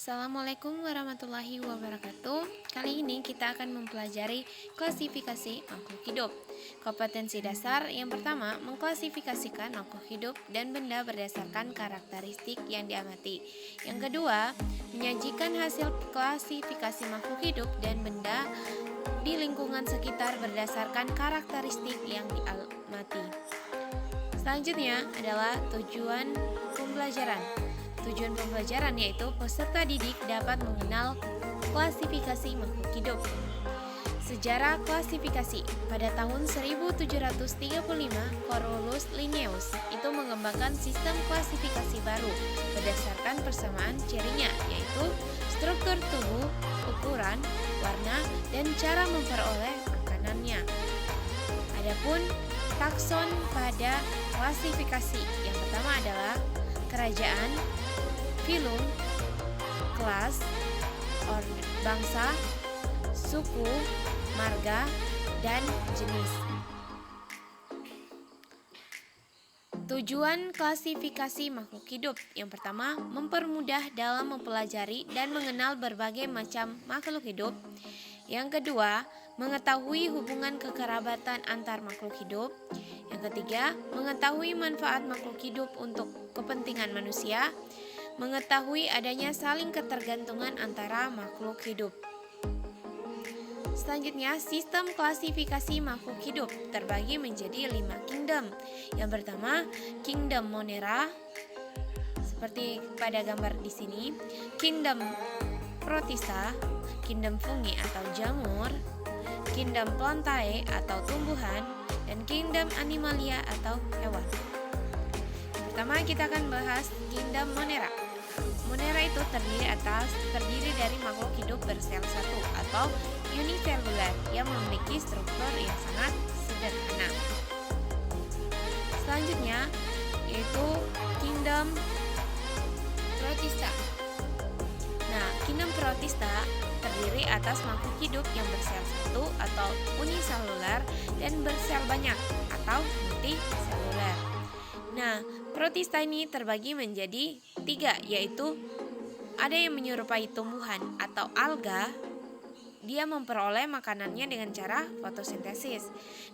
Assalamualaikum warahmatullahi wabarakatuh. Kali ini kita akan mempelajari klasifikasi makhluk hidup. Kompetensi dasar yang pertama, mengklasifikasikan makhluk hidup dan benda berdasarkan karakteristik yang diamati. Yang kedua, menyajikan hasil klasifikasi makhluk hidup dan benda di lingkungan sekitar berdasarkan karakteristik yang diamati. Selanjutnya adalah tujuan pembelajaran. Tujuan pembelajaran yaitu peserta didik dapat mengenal klasifikasi makhluk hidup. Sejarah klasifikasi. Pada tahun 1735, Carolus Linnaeus itu mengembangkan sistem klasifikasi baru berdasarkan persamaan cirinya, yaitu struktur tubuh, ukuran, warna, dan cara memperoleh makanannya. Adapun takson pada klasifikasi yang pertama adalah kerajaan, filum, kelas, bangsa, suku, marga, dan jenis. Tujuan klasifikasi makhluk hidup yang pertama, mempermudah dalam mempelajari dan mengenal berbagai macam makhluk hidup. Yang kedua, mengetahui hubungan kekerabatan antar makhluk hidup. Yang ketiga, mengetahui manfaat makhluk hidup untuk kepentingan manusia. Mengetahui adanya saling ketergantungan antara makhluk hidup. Selanjutnya, sistem klasifikasi makhluk hidup terbagi menjadi 5 kingdom. Yang pertama, kingdom Monera, seperti pada gambar di sini. Kingdom Protista, kingdom Fungi atau jamur, kingdom Plantae atau tumbuhan, dan kingdom Animalia atau hewan. Pertama kita akan bahas kingdom Monera. Monera itu terdiri dari makhluk hidup bersel satu atau uniselular yang memiliki struktur yang sangat sederhana. Selanjutnya yaitu kingdom Protista. Nah, kingdom Protista terdiri atas makhluk hidup yang bersel satu atau uniselular dan bersel banyak atau multiselular. Nah, Protista ini terbagi menjadi 3, yaitu ada yang menyerupai tumbuhan atau alga, dia memperoleh makanannya dengan cara fotosintesis,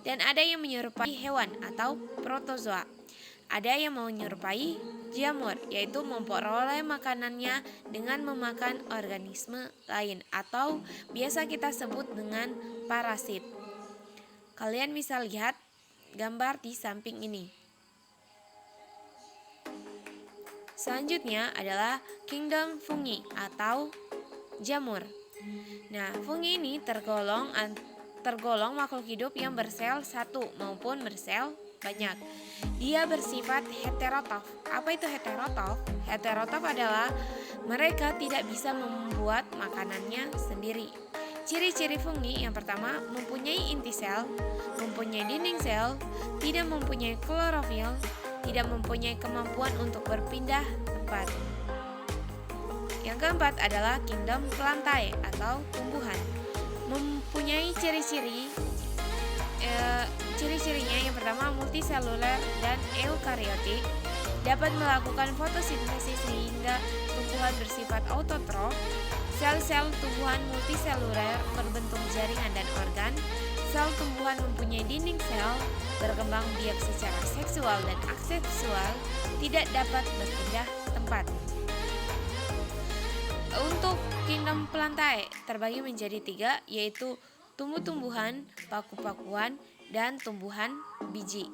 dan ada yang menyerupai hewan atau protozoa. Ada yang menyerupai jamur, yaitu memperoleh makanannya dengan memakan organisme lain atau biasa kita sebut dengan parasit. Kalian bisa lihat gambar di samping ini. Selanjutnya adalah kingdom fungi atau jamur. Nah, fungi ini tergolong makhluk hidup yang bersel satu maupun bersel banyak. Dia bersifat heterotrof. Apa itu heterotrof? Heterotrof adalah mereka tidak bisa membuat makanannya sendiri. Ciri-ciri fungi yang pertama, mempunyai inti sel, mempunyai dinding sel, tidak mempunyai klorofil, tidak mempunyai kemampuan untuk berpindah tempat. Yang keempat adalah kingdom Plantae atau tumbuhan. Mempunyai ciri-cirinya yang pertama multiseluler dan eukariotik, dapat melakukan fotosintesis sehingga tumbuhan bersifat autotrof. Sel-sel tumbuhan multiseluler berbentuk jaringan dan organ. Sel tumbuhan mempunyai dinding sel, berkembang biak secara seksual dan aseksual, tidak dapat berpindah tempat. Untuk kingdom Plantae terbagi menjadi 3, yaitu tumbuh-tumbuhan, paku-pakuan, dan tumbuhan biji.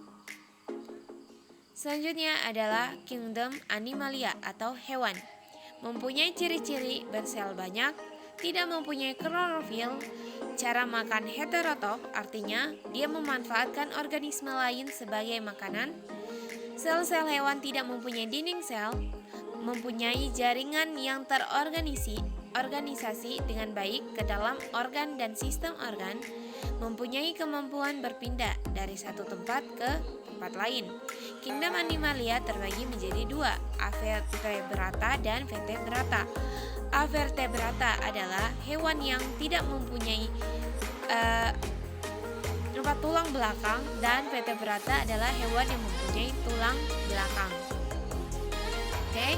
Selanjutnya adalah kingdom Animalia atau hewan. Mempunyai ciri-ciri bersel banyak, tidak mempunyai klorofil, cara makan heterotrof, artinya dia memanfaatkan organisme lain sebagai makanan. Sel-sel hewan tidak mempunyai dinding sel, mempunyai jaringan yang terorganisasi dengan baik ke dalam organ dan sistem organ, mempunyai kemampuan berpindah dari satu tempat ke tempat lain. Kingdom Animalia terbagi menjadi 2, Avertebrata dan Vertebrata. Avertebrata adalah hewan yang tidak mempunyai tulang belakang, dan Vertebrata adalah hewan yang mempunyai tulang belakang. Oke.